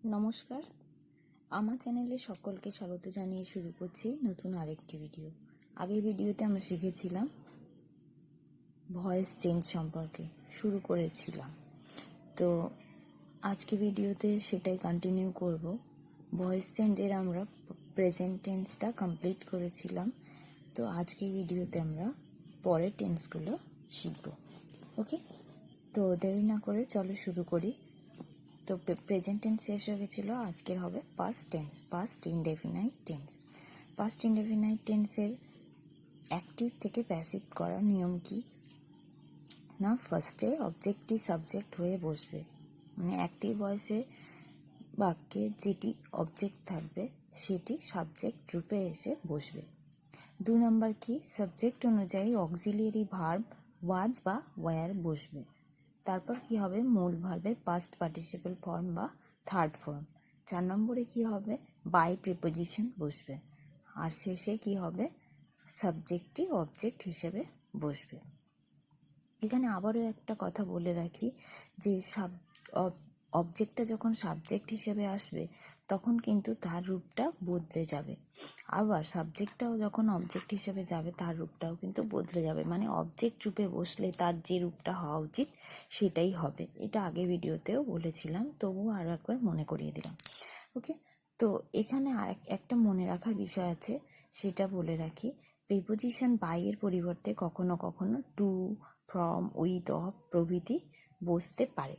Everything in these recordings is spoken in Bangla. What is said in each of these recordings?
নমস্কার, আমার চ্যানেলে সকলকে স্বাগত জানিয়ে শুরু করছি নতুন আরেকটি ভিডিও। আগের ভিডিওতে আমরা শিখেছিলাম ভয়েস চেঞ্জ সম্পর্কে, শুরু করেছিলাম। তো আজকে ভিডিওতে সেটাই কন্টিনিউ করব। ভয়েস চেঞ্জের আমরা প্রেজেন্ট টেন্সটা কমপ্লিট করেছিলাম। তো আজকে ভিডিওতে আমরা পরের টেন্সগুলো শিখব। ওকে, তো দেরি না করে চলো শুরু করি। তো প্রেজেন্ট টেন্স শেষ হয়ে গেছিলো, আজকের হবে past tense, past indefinite tense. Past indefinite টেন্সের অ্যাক্টিভ থেকে প্যাসিভ করার নিয়ম কি না, ফার্স্টে অবজেক্টটি সাবজেক্ট হয়ে বসবে, মানে অ্যাক্টিভ ভয়েসে বাক্যে যেটি অবজেক্ট থাকবে সেটি সাবজেক্ট রূপে এসে বসবে। 2 নম্বর কি, সাবজেক্ট অনুযায়ী অক্সিলিয়ারি ভার্ব ওয়াজ বা ওয়্যার বসবে। তারপর কি হবে, মূল ভার্বের পাস্ট পার্টিসিপল ফর্ম বা থার্ড ফর্ম। 4 নম্বরে কি হবে, বাই প্রিপোজিশন বসবে। আর শেষে কি হবে, সাবজেক্টটি অবজেক্ট হিসেবে বসবে। এখানে আবারও একটা কথা বলে রাখি যে অবজেক্টটা যখন সাবজেক্ট হিসেবে আসবে তখন কিন্তু তার রূপটা বদলে যাবে, আবার সাবজেক্টটাও যখন অবজেক্ট হিসেবে যাবে তার রূপটাও কিন্তু বদলে যাবে। মানে অবজেক্ট রূপে বসলে তার যে রূপটা হওয়া উচিত সেটাই হবে। এটা আগে ভিডিওতেও বলেছিলাম, তবুও আরও একবার মনে করিয়ে দিলাম। ওকে, তো এখানে আর একটা মনে রাখার বিষয় আছে, সেটা বলে রাখি। প্রিপোজিশন বাই এর পরিবর্তে কখনো কখনো টু, ফ্রম, উইথ, অফ প্রভৃতি বসতে পারে।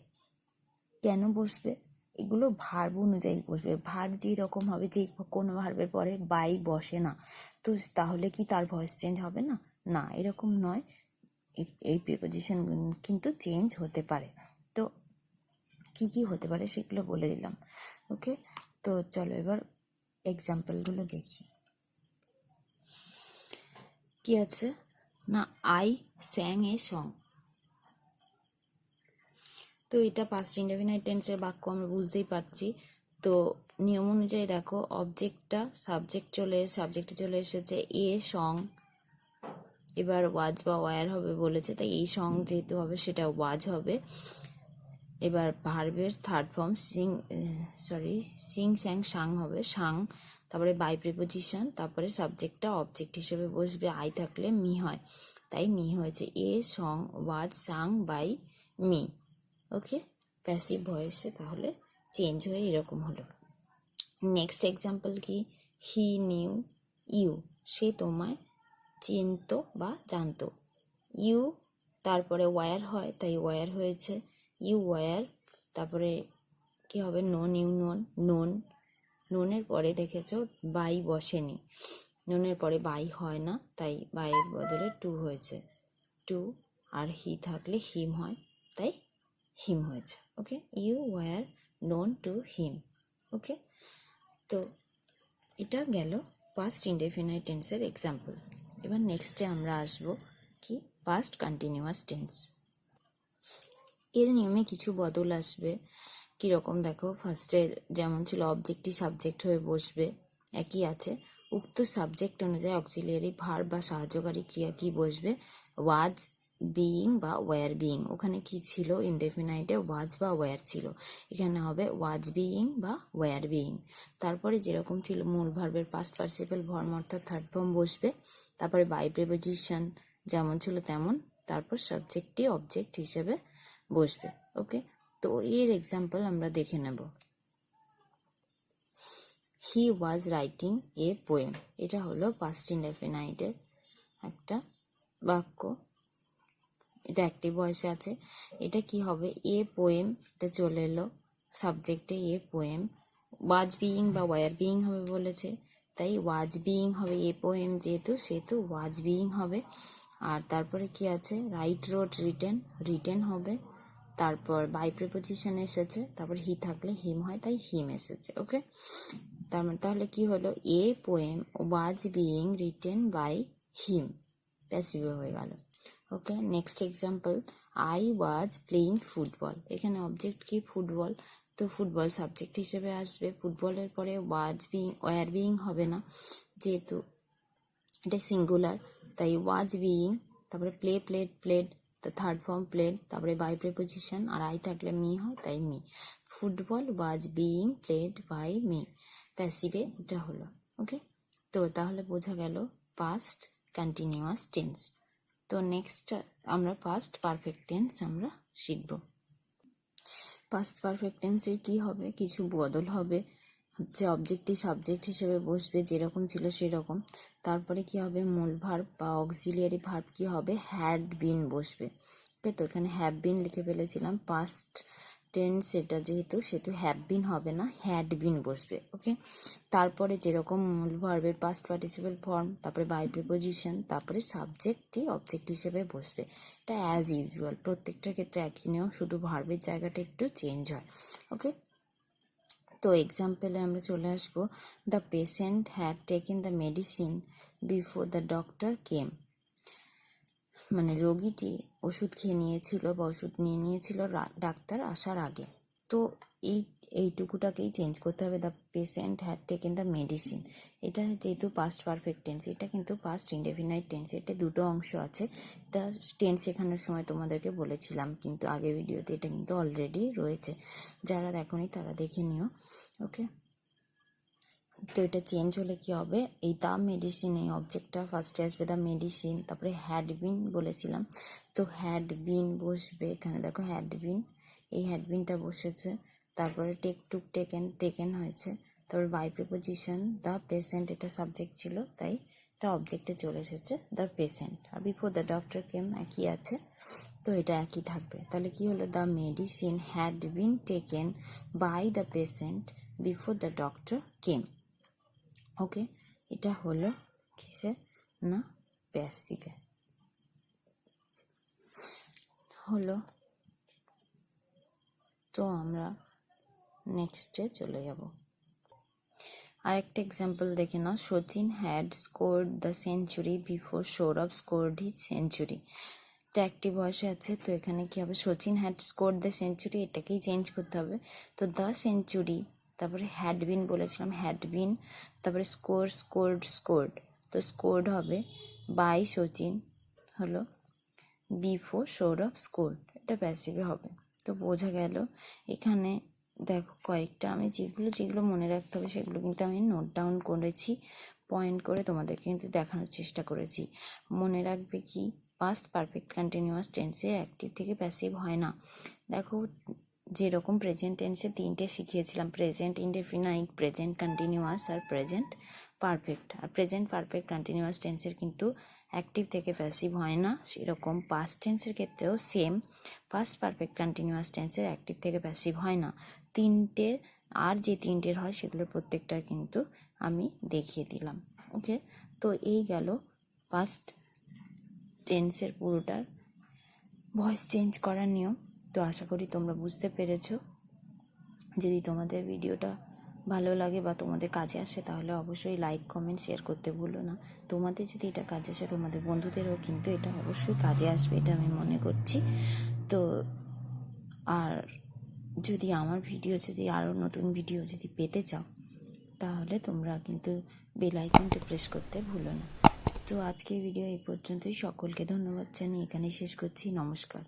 কেন বসবে? এগুলো ভার্ব অনুযায়ী বসবে। ভার্ব যেরকম হবে, যে কোনো ভার্বের পরে বাই বসে না, তো তাহলে কি তার ভয়েস চেঞ্জ হবে না? না, এরকম নয়। এই প্রিপোজিশন কিন্তু চেঞ্জ হতে পারে। তো কি কি হতে পারে সেগুলো বলে দিলাম। ওকে, তো চলো এবার এক্সাম্পলগুলো দেখি। কি আছে না, আই স্যাং এ সং। তো এটা পাস্ট ইনডেফিনাইট টেন্সের বাক্য, আমরা বুঝতেই পারছি। তো নিয়ম অনুযায়ী দেখো, অবজেক্টে চলে এসেছে এ সং, এবার ওয়াজ বা ওয়্যার হবে বলেছে, তাই এই সং যেহেতু হবে সেটা ওয়াজ হবে। এবার ভার্বের থার্ড ফর্ম সিং স্যাং সাং হবে, সাং। তারপরে বাই প্রিপোজিশন, তারপরে সাবজেক্টটা অবজেক্ট হিসেবে বসবে। আই থাকলে মি হয়, তাই মি হয়েছে। A song was sung by me. Okay, passive ভয়েসে তাহলে চেঞ্জ হয়ে এরকম হলো। নেক্সট এক্সাম্পল কি, হি নিউ ইউ, সে তোমায় চিনত বা জানতো। ইউ তারপরে ওয়্যার হয়, তাই ওয়্যার হয়েছে ইউ ওয়্যার। তারপরে কি হবে, নোন ইউ নোন, নোন। নোনের পরে দেখেছো বাই বসেনি, নোনের পরে বাই হয় না, তাই বাইয়ের বদলে টু হয়েছে, টু। আর হি থাকলে হিম হয়, তাই হিম হয়েছে। Okay, you were known to him. Okay, তো এটা গেল পাস্ট ইনডেফিনাইট টেন্সের এক্সাম্পল। এবার নেক্সটে আমরা আসবো কি, পাস্ট কন্টিনিউয়াস টেন্স। এর নিয়মে কিছু বদল আসবে। কীরকম দেখো, ফার্স্টে যেমন ছিল অবজেক্টই সাবজেক্ট হয়ে বসবে, একই আছে। উক্ত সাবজেক্ট অনুযায়ী অক্সিলিয়ারি ভার্ব বা সাহায্যকারী ক্রিয়া কি বসবে, ওয়াজ, বিইং বা ওয়্যার বিইং। ওখানে কি ছিল, ইনডেফিনাইটে ওয়াজ বা ওয়্যার ছিল, এখানে হবে ওয়াজ বিইং বা ওয়্যার বিইং। তারপরে যেরকম ছিল মূল ভার্বের পাস্ট পার্টিসিপল ফর্ম অর্থাৎ থার্ড ফর্ম বসবে। তারপরে বাই প্রিপোজিশন যেমন ছিল তেমন, তারপর সাবজেক্টটি অবজেক্ট হিসেবে বসবে। ওকে, তো এর এক্সাম্পল আমরা দেখে নেব। হি ওয়াজ রাইটিং এ পোয়েম, এটা হলো পাস্ট ইনডেফিনাইটের একটা বাক্য, এটা অ্যাক্টিভ ভয়েসে আছে। এটা কি হবে, এ পোয়েম, এটা চলে এলো সাবজেক্টে এ পোয়েম। ওয়াজ বিইং বা ওয়্যার বিইং হবে বলেছে, তাই ওয়াজ বিইং হবে, এ পোয়েম যেহেতু সেহেতু ওয়াজ বিইং হবে। আর তারপরে কি আছে, রাইট রোড রিটেন, রিটেন হবে। তারপর বাই প্রিপোজিশন এসেছে, তারপর হি থাকলে হিম হয়, তাই হিম এসেছে। ওকে, তাহলে কি হলো, a poem was being written by him, passive হয়ে গেল। Okay, next example, I was playing football. এখানে অবজেক্ট কি, ফুটবল, তো ফুটবল সাবজেক্ট হিসেবে আসবে। ফুটবলের পরে ওয়াজ বিইং, ওয়্যার বিইং হবে না যেহেতু এটা সিঙ্গুলার, তাই ওয়াজ বিইং। তারপরে play played, played, third form played, তারপরে বাই প্রিপোজিশন, আর আই থাকলে মি হয়, তাই me. Football was being played by me, প্যাসিভে এটা হলো। ওকে, তো তাহলে বোঝা গেল পাস্ট কন্টিনিউয়াস টেন্স। তো নেক্সট আমরা পাস্ট পারফেক্ট টেন্স আমরা শিখব। পাস্ট পারফেক্ট টেন্সের কি হবে, কিছু বদল হবে, হচ্ছে অবজেক্টটি সাবজেক্ট হিসেবে বসবে যেরকম ছিল সেরকম। তারপরে কি হবে, মূল ভার্ব বা অক্সিলিয়ারি ভার্ব কি হবে, হ্যাড বিন বসবে। ওকে, তো এখানে হ্যাভ বিন লিখে ফেলেছিলাম, পাস্ট টেন্স এটা সেহেতু হ্যাভ বিন হবে না, হ্যাড বিন বসবে। ওকে, তারপরে যেরকম মূল ভার্বের পাস্ট পার্টিসিপেল ফর্ম, তারপরে বাই প্রিপোজিশন, তারপরে সাবজেক্টটি অবজেক্ট হিসেবে বসবে। এটা অ্যাজ ইউজুয়াল, প্রত্যেকটার ক্ষেত্রে একই নিয়ম, শুধু ভার্বের জায়গাটা একটু চেঞ্জ হয়। ওকে, তো এক্সাম্পলে আমরা চলে আসবো, the patient had taken the medicine before the doctor কেম। মানে রোগীটি ওষুধ খেয়ে নিয়েছিল বা ওষুধ নিয়ে নিয়েছিল ডাক্তার আসার আগে। তো এইটুকুটাকেই চেঞ্জ করতে হবে, the patient had taken the medicine. এটা যেহেতু পাস্ট পারফেক্ট টেন্স, এটা কিন্তু পাস্ট ইনডেফিনাইট টেন্স, এটা দুটো অংশ আছে। এটা টেন্স শেখানোর সময় তোমাদেরকে বলেছিলাম, কিন্তু আগের ভিডিওতে এটা কিন্তু অলরেডি রয়েছে, যারা দেখোনি তারা দেখে নিও। ওকে, তো এটা চেঞ্জ হলে কি হবে, এই দ্য মেডিসিন, এই অবজেক্টটা ফার্স্টে আসবে, দ্য মেডিসিন, তারপরে হ্যাড বিন বলেছিলাম, তো হ্যাড বিন বসবে। এখানে দেখো হ্যাড বিন, এই হ্যাড বিনটা বসেছে, তারপরে টেক টুক টেকেন, টেকেন হয়েছে, তারপর বাই প্রিপোজিশন, দ্য পেশেন্ট, এটা সাবজেক্ট ছিল তাই এটা অবজেক্টে চলে এসেছে, দ্য পেশেন্ট। আর বিফোর দ্য ডক্টর কেম একই আছে, তো এটা একই থাকবে। তাহলে কি হলো, the medicine had been taken by the patient before the doctor came. Okay, এটা হলো কিসে না, প্যাসিভে হলো। তো আমরা নেক্সটে চলে যাব। আরেকটা এক্সাম্পল দেখে নাও, Sachin had scored the century before Sourav scored his century. এটা অ্যাক্টিভ ভয়েসে আছে, তো এখানে কি হবে, Sachin had scored the century, এটাকেই চেঞ্জ করতে হবে। তো দ্য সেঞ্চুরি, তারপরে হ্যাড বিন বলেছিলাম, হ্যাড বিন, তারপরে স্কোর্ড, তো স্কোর্ড হবে বাই সচিন হলো বিফোর সৌরভ স্কোর্ড, এটা প্যাসিভে হবে। তো বোঝা গেল এখানে দেখো কয়েকটা আমি যেগুলো মনে রাখতে হবে সেগুলো কিন্তু আমি নোট ডাউন করেছি, পয়েন্ট করে তোমাদেরকে কিন্তু দেখানোর চেষ্টা করেছি। মনে রাখবে কি, পাস্ট পারফেক্ট কন্টিনিউয়াস টেন্সে অ্যাক্টিভ থেকে প্যাসিভ হয় না। দেখো যেরকম প্রেজেন্ট টেন্সে তিনটে শিখিয়েছিলাম, প্রেজেন্ট ইনডেফিনাইট, প্রেজেন্ট কন্টিনিউয়াস আর প্রেজেন্ট পারফেক্ট। আর প্রেজেন্ট পারফেক্ট কন্টিনিউয়াস টেন্সের কিন্তু অ্যাক্টিভ থেকে প্যাসিভ হয় না, সেরকম পাস্ট টেন্সের ক্ষেত্রেও সেম, পাস্ট পারফেক্ট কন্টিনিউয়াস টেন্সের অ্যাক্টিভ থেকে প্যাসিভ হয় না। তিনটের আর যে তিনটের হয় সেগুলোর প্রত্যেকটার কিন্তু আমি দেখিয়ে দিলাম। ওকে, তো এই গেল পাস্ট টেন্সের পুরোটার ভয়েস চেঞ্জ করার নিয়ম। তো আশা করি তোমরা বুঝতে পেরেছো। যদি তোমাদের ভিডিওটা ভালো লাগে বা তোমাদের কাজে আসে তাহলে অবশ্যই লাইক কমেন্ট শেয়ার করতে ভুলো না। তোমাদের যদি এটা কাজে আসে তোমাদের বন্ধুদেরও কিন্তু এটা অবশ্যই কাজে আসবে, এটা আমি মনে করছি। তো আর যদি আমার ভিডিও, যদি আরও নতুন ভিডিও যদি পেতে চাও তাহলে তোমরা কিন্তু বেল আইকনটা প্রেস করতে ভুলো না। তো আজকের ভিডিও এই পর্যন্তই, সকলকে ধন্যবাদ জানিয়ে এখানেই শেষ করছি। নমস্কার।